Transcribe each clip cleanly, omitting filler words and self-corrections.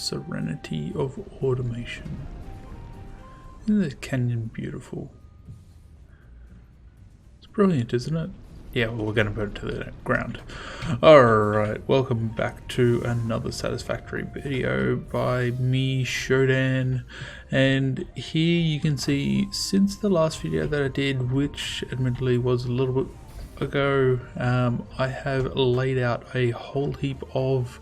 serenity of automation. Isn't this canyon beautiful? It's brilliant, isn't it? Yeah, well, we're going to put it to the ground. Alright, welcome back to another Satisfactory video by me, Showdan. And here you can see, since the last video that I did, which admittedly was a little bit ago, I have laid out a whole heap of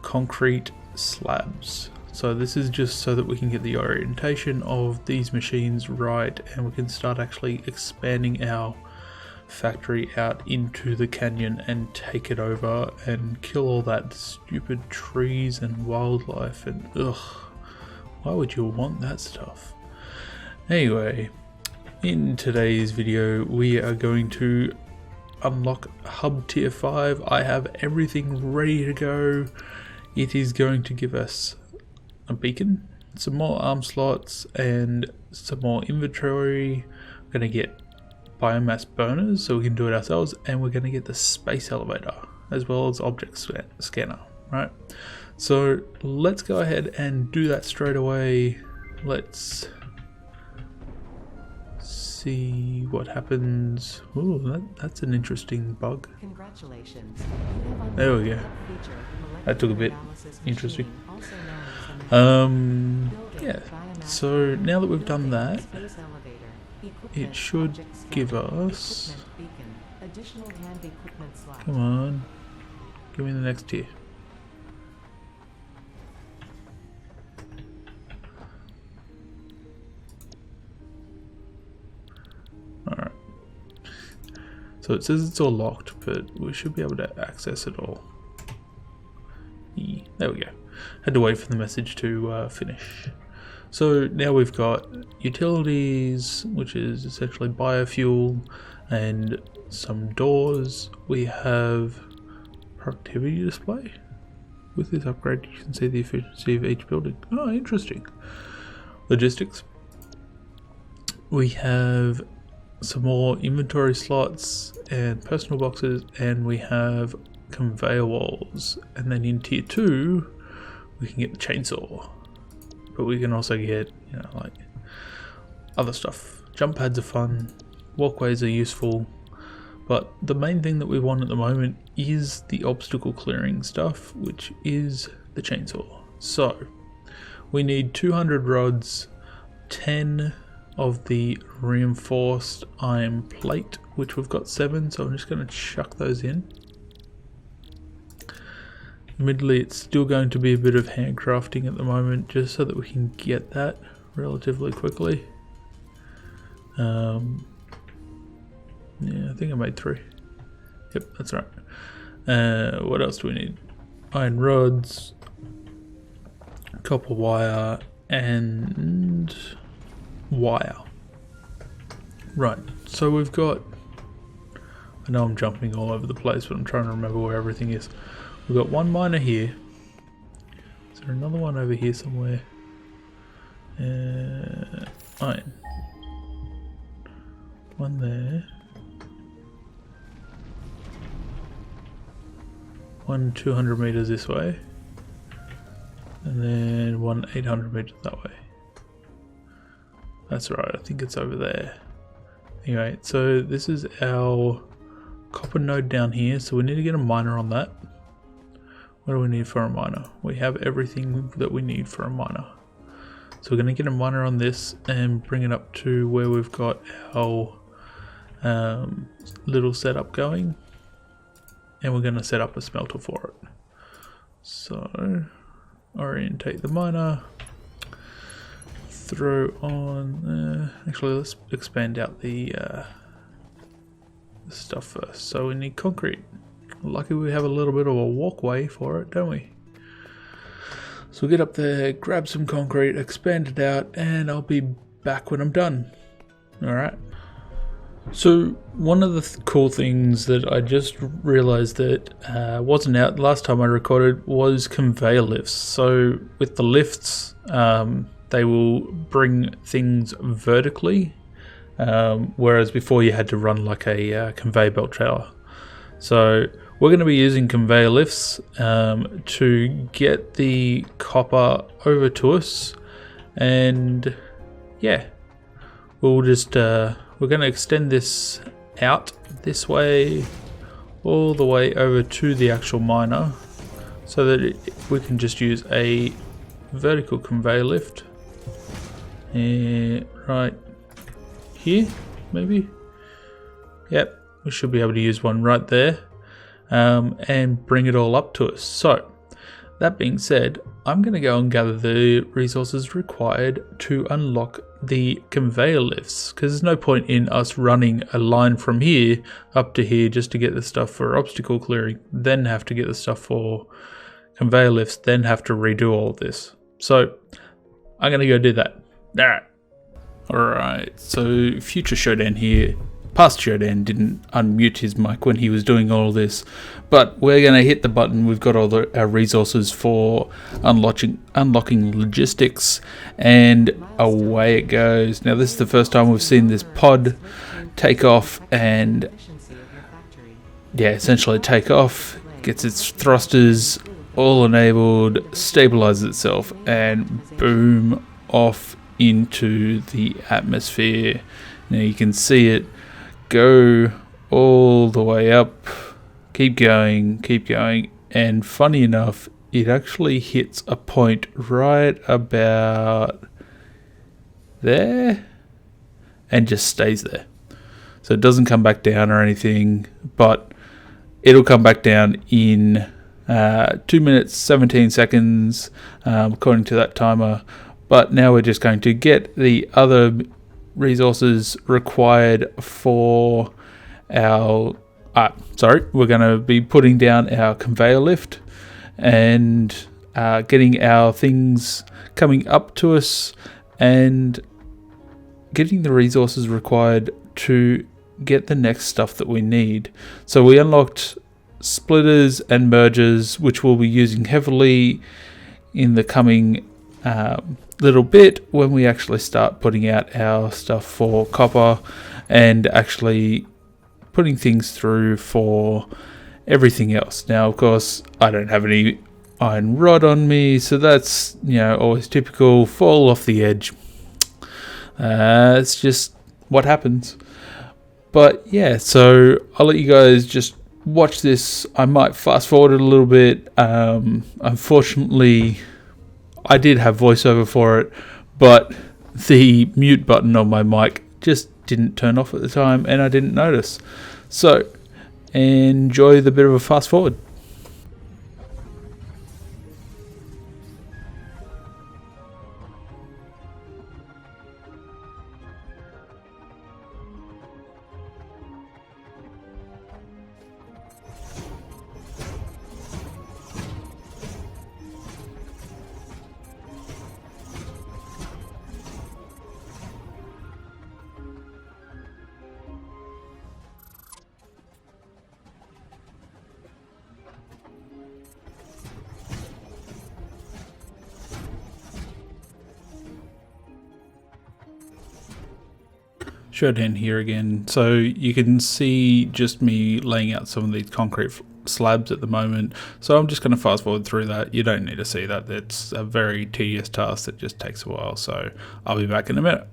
concrete slabs. So this is just so that we can get the orientation of these machines right, and we can start actually expanding our factory out into the canyon and take it over and kill all that stupid trees and wildlife and ugh, why would you want that stuff? Anyway, in today's video we are going to unlock hub tier 5. I have everything ready to go. It is going to give us a beacon, some more arm slots and some more inventory. We're going to get biomass burners so we can do it ourselves, and we're going to get the space elevator as well as object scanner, right? So let's go ahead and do that straight away. Let's see what happens. Ooh, that's an interesting bug. Congratulations. There we go. That took a bit interesting. Yeah, so now that we've done that, it should give us, come on, give me the next tier. Alright, so it says it's all locked, but we should be able to access it all. Yeah, there we go. Had to wait for the message to finish. So now we've got utilities, which is essentially biofuel, and some doors. We have productivity display. With this upgrade you can see the efficiency of each building. Oh, interesting. Logistics. We have some more inventory slots and personal boxes, and we have conveyor walls. And then in tier 2 we can get the chainsaw. But we can also get, you know, like other stuff. Jump pads are fun, walkways are useful, but the main thing that we want at the moment is the obstacle clearing stuff, which is the chainsaw. So we need 200 rods, 10 of the reinforced iron plate, which we've got 7, so I'm just going to chuck those in. Admittedly, it's still going to be a bit of handcrafting at the moment, just so that we can get that relatively quickly. Yeah, I think I made 3. Yep, that's right. What else do we need? Iron rods, copper wire, and wire. Right, so we've got, I know I'm jumping all over the place, but I'm trying to remember where everything is. We've got one miner here. Is there another one over here somewhere? Iron. One there. One 200 meters this way. And then one 800 meters that way. That's right, I think it's over there. Anyway, so this is our copper node down here, so we need to get a miner on that. What do we need for a miner? We have everything that we need for a miner. So we're going to get a miner on this and bring it up to where we've got our little setup going. And we're going to set up a smelter for it. So orientate the miner. Throw on, actually let's expand out the stuff first. So we need concrete. Lucky we have a little bit of a walkway for it, don't we? So we'll get up there, grab some concrete, expand it out, and I'll be back when I'm done. Alright. So one of the cool things that I just realized that wasn't out last time I recorded was conveyor lifts. So with the lifts, they will bring things vertically, whereas before you had to run like a conveyor belt trailer. So we're going to be using conveyor lifts to get the copper over to us, and yeah, we'll just we're going to extend this out this way all the way over to the actual miner, so that we can just use a vertical conveyor lift right here, maybe. Yep, we should be able to use one right there, and bring it all up to us. So that being said, I'm going to go and gather the resources required to unlock the conveyor lifts, because there's no point in us running a line from here up to here just to get the stuff for obstacle clearing, then have to get the stuff for conveyor lifts, then have to redo all of this. So I'm going to go do that. Alright, so future Showdan here. Past Showdan didn't unmute his mic when he was doing all this, but we're going to hit the button. We've got all our resources for unlocking logistics, and away it goes. Now this is the first time we've seen this pod take off, and yeah, essentially take off, gets its thrusters all enabled, stabilizes itself, and boom, off into the atmosphere. Now you can see it go all the way up, keep going, and funny enough, it actually hits a point right about there and just stays there. So it doesn't come back down or anything, but it'll come back down in 2 minutes 17 seconds according to that timer. But now we're just going to get the other resources required for our we're going to be putting down our conveyor lift and getting our things coming up to us, and getting the resources required to get the next stuff that we need. So we unlocked splitters and mergers, which we'll be using heavily in the coming little bit when we actually start putting out our stuff for copper and actually putting things through for everything else. Now, of course, I don't have any iron rod on me, so that's, always typical, fall off the edge. It's just what happens. But yeah, so I'll let you guys just watch this. I might fast forward it a little bit. Unfortunately, I did have voiceover for it, but the mute button on my mic just didn't turn off at the time, and I didn't notice. So enjoy the bit of a fast forward. Showdan here again. So you can see just me laying out some of these concrete slabs at the moment. So I'm just going to fast forward through that. You don't need to see that. It's a very tedious task that just takes a while. So I'll be back in a minute.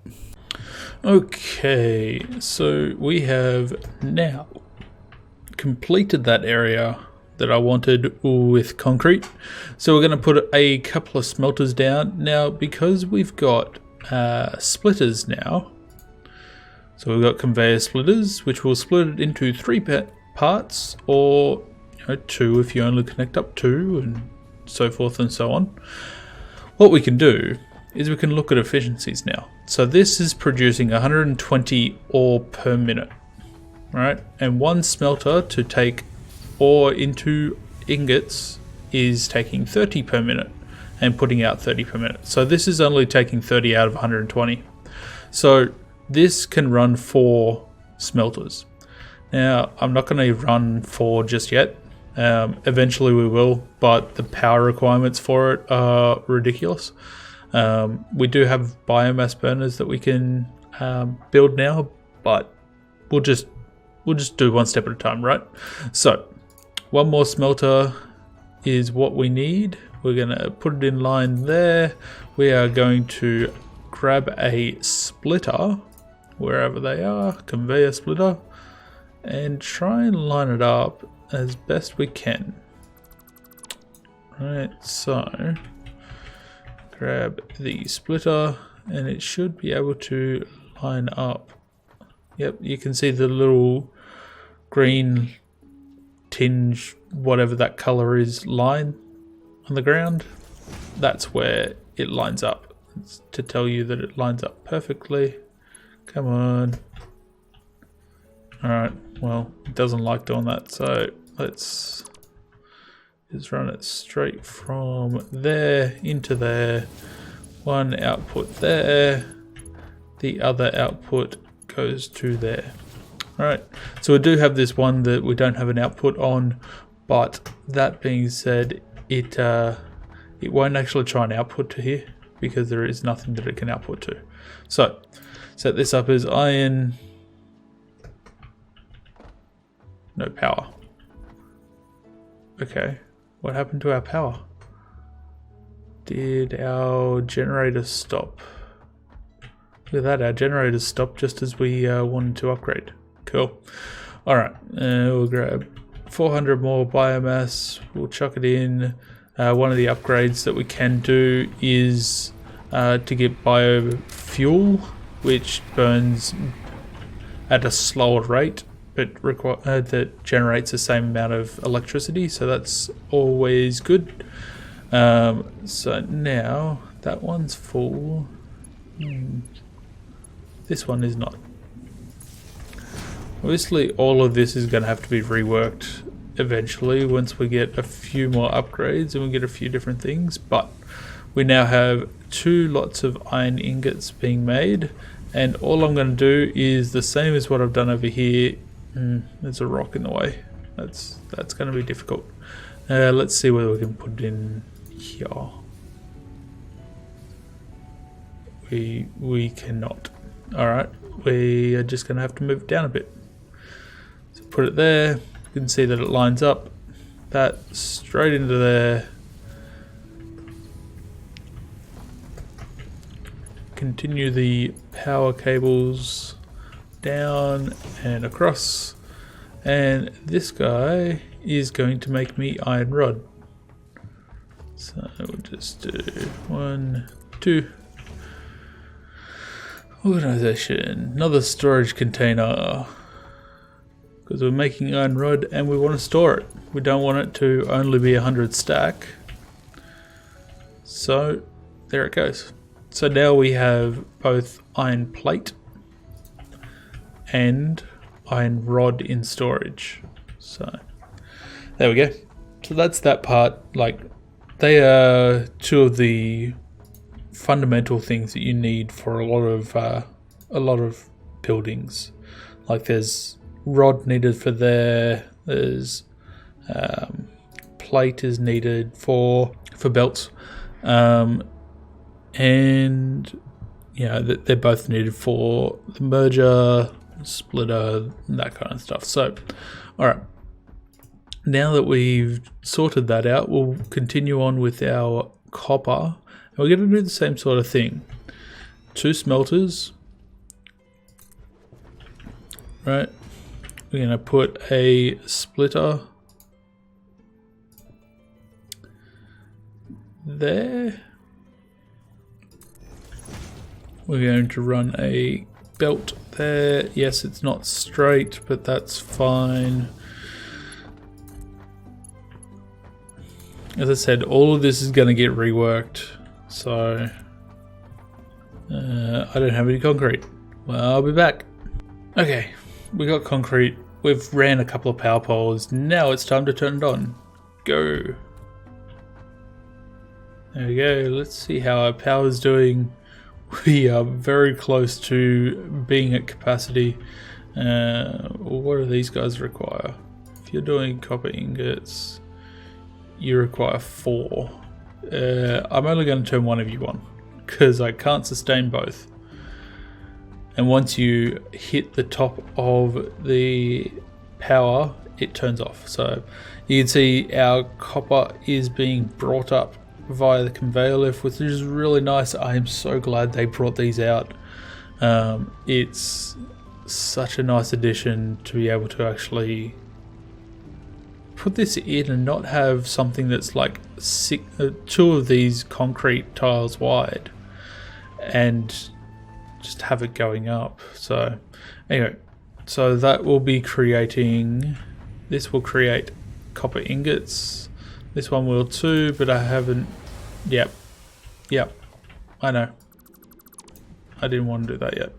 Okay, so we have now completed that area that I wanted with concrete. So we're going to put a couple of smelters down. Now, because we've got splitters now, so we've got conveyor splitters, which will split it into 3 parts, or 2 if you only connect up 2, and so forth and so on. What we can do is we can look at efficiencies now. So this is producing 120 ore per minute, right? And one smelter to take ore into ingots is taking 30 per minute and putting out 30 per minute. So this is only taking 30 out of 120. So this can run 4 smelters. Now, I'm not going to run 4 just yet. Eventually we will, but the power requirements for it are ridiculous. We do have biomass burners that we can build now, but we'll just do one step at a time, right? So one more smelter is what we need. We're going to put it in line there. We are going to grab a splitter, wherever they are, conveyor splitter, and try and line it up as best we can. Right, so grab the splitter and it should be able to line up. Yep, you can see the little green tinge, whatever that color is, line on the ground. That's where it lines up. It's to tell you that it lines up perfectly. Come on. Alright, well, it doesn't like doing that, so let's just run it straight from there into there. One output there, the other output goes to there. Alright, so we do have this one that we don't have an output on, but that being said, it won't actually try and output to here because there is nothing that it can output to. So set this up as iron, no power. Okay, what happened to our power? Did our generator stop? Look at that, our generator stopped just as we wanted to upgrade. Cool. Alright, we'll grab 400 more biomass, we'll chuck it in. One of the upgrades that we can do is to get biofuel, which burns at a slower rate, but that generates the same amount of electricity, so that's always good. So now that one's full. This one is not. Obviously all of this is going to have to be reworked eventually once we get a few more upgrades and we get a few different things, but we now have 2 lots of iron ingots being made, and all I'm going to do is the same as what I've done over here. There's a rock in the way. That's going to be difficult. Let's see whether we can put it in here. We cannot. Alright, we are just going to have to move it down a bit. So put it there. You can see that it lines up. That straight into there. Continue the power cables down and across. And this guy is going to make me iron rod. So we'll just do 1, 2. Organization, another storage container, because we're making iron rod and we want to store it. We don't want it to only be 100 stack. So there it goes. So now we have both iron plate and iron rod in storage. So there we go. So that's that part. Like, they are 2 of the fundamental things that you need for a lot of buildings. Like, there's rod needed for there. There's plate is needed for belts, and you know they're both needed for the merger, splitter, that kind of stuff. So, all right. Now that we've sorted that out, we'll continue on with our copper. We're going to do the same sort of thing. 2 smelters. Right. We're going to put a splitter there. We're going to run a belt there. Yes, it's not straight, but that's fine. As I said, all of this is going to get reworked. So, I don't have any concrete. Well, I'll be back. Okay, we got concrete. We've ran a couple of power poles. Now it's time to turn it on. Go. There we go. Let's see how our power's doing. We are very close to being at capacity. What do these guys require? If you're doing copper ingots, you require 4. I'm only going to turn one of you on because I can't sustain both. And once you hit the top of the power, it turns off. So you can see our copper is being brought up via the conveyor lift, which is really nice. I am so glad they brought these out. It's such a nice addition to be able to actually put this in and not have something that's like two of these concrete tiles wide and just have it going up. So anyway, so that will be creating, this will create copper ingots. This one will too, but I haven't. Yep, I know, I didn't want to do that yet.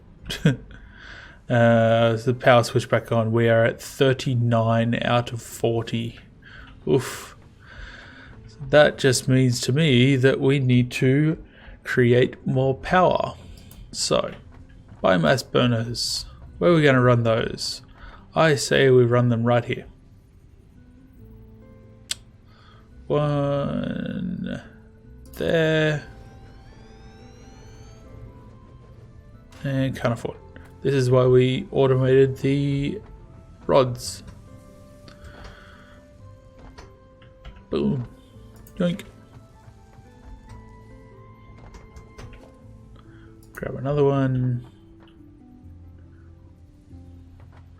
The power switch back on. We are at 39 out of 40. Oof. So that just means to me that we need to create more power. So, biomass burners. Where are we going to run those? I say we run them right here. One there. And can't afford it. This is why we automated the rods. Boom. Yoink. Grab another one.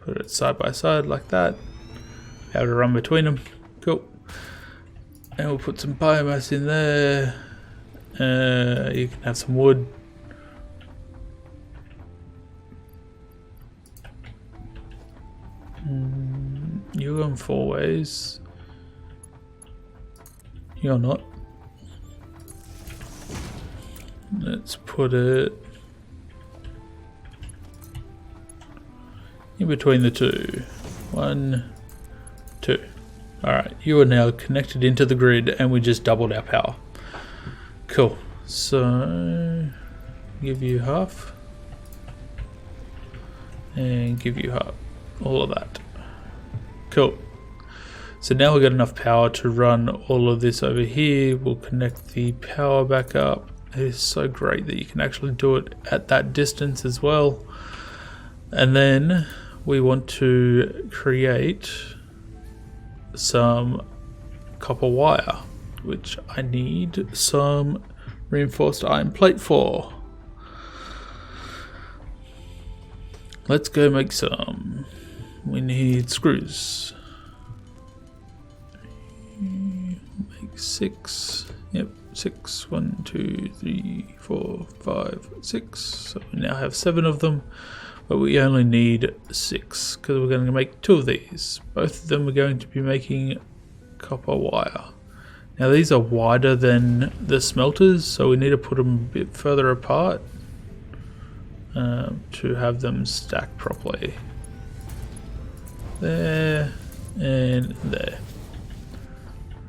Put it side by side like that. How to run between them. Cool. And we'll put some biomass in there. You can have some wood. You're going 4 ways. You're not. Let's put it in between the two. 1, 2. Alright, you are now connected into the grid and we just doubled our power. Cool. So, give you half. And give you half. All of that. Cool. So now we've got enough power to run all of this over here. We'll connect the power back up. It is so great that you can actually do it at that distance as well. And then we want to create some copper wire, which I need some reinforced iron plate for. Let's go make some. We need screws. Make 6. Yep, 6. 1, 2, 3, 4, 5, 6. So we now have 7 of them, but we only need 6 because we're going to make 2 of these. Both of them are going to be making copper wire. Now these are wider than the smelters, so we need to put them a bit further apart to have them stack properly. There and there.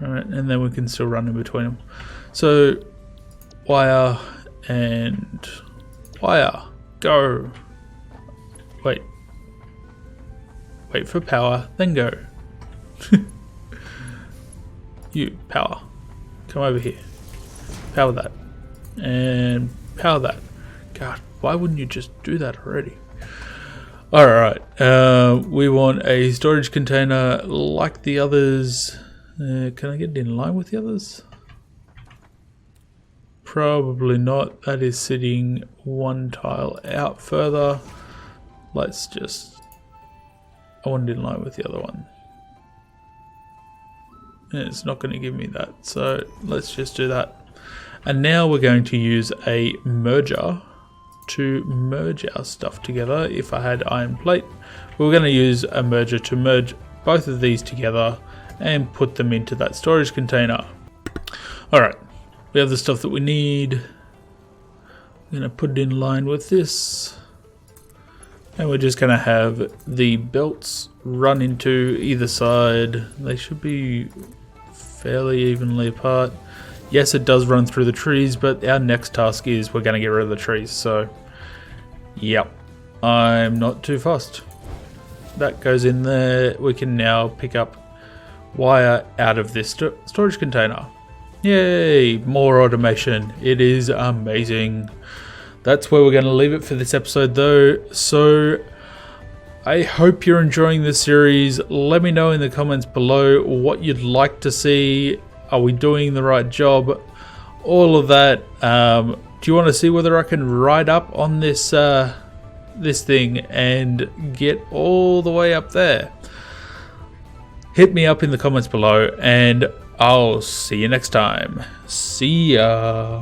Alright, and then we can still run in between them. So wire and wire. Go. Wait for power, then go. You, power. Come over here. Power that. And power that. God, why wouldn't you just do that already? Alright, we want a storage container like the others. Can I get it in line with the others? Probably not. That is sitting 1 tile out further. Let's just... I want it in line with the other one. And it's not going to give me that, so let's just do that. And now we're going to use a merger to merge our stuff together. If I had iron plate, we're going to use a merger to merge both of these together and put them into that storage container. Alright, we have the stuff that we need. I'm going to put it in line with this. And we're just going to have the belts run into either side. They should be fairly evenly apart. Yes, it does run through the trees, but our next task is we're going to get rid of the trees. So, yep, I'm not too fussed. That goes in there. We can now pick up wire out of this storage container. Yay, more automation. It is amazing. That's where we're going to leave it for this episode though. So I hope you're enjoying this series. Let me know in the comments below what you'd like to see. Are we doing the right job? All of that. Do you want to see whether I can ride up on this this thing and get all the way up there? Hit me up in the comments below, and I'll see you next time. See ya.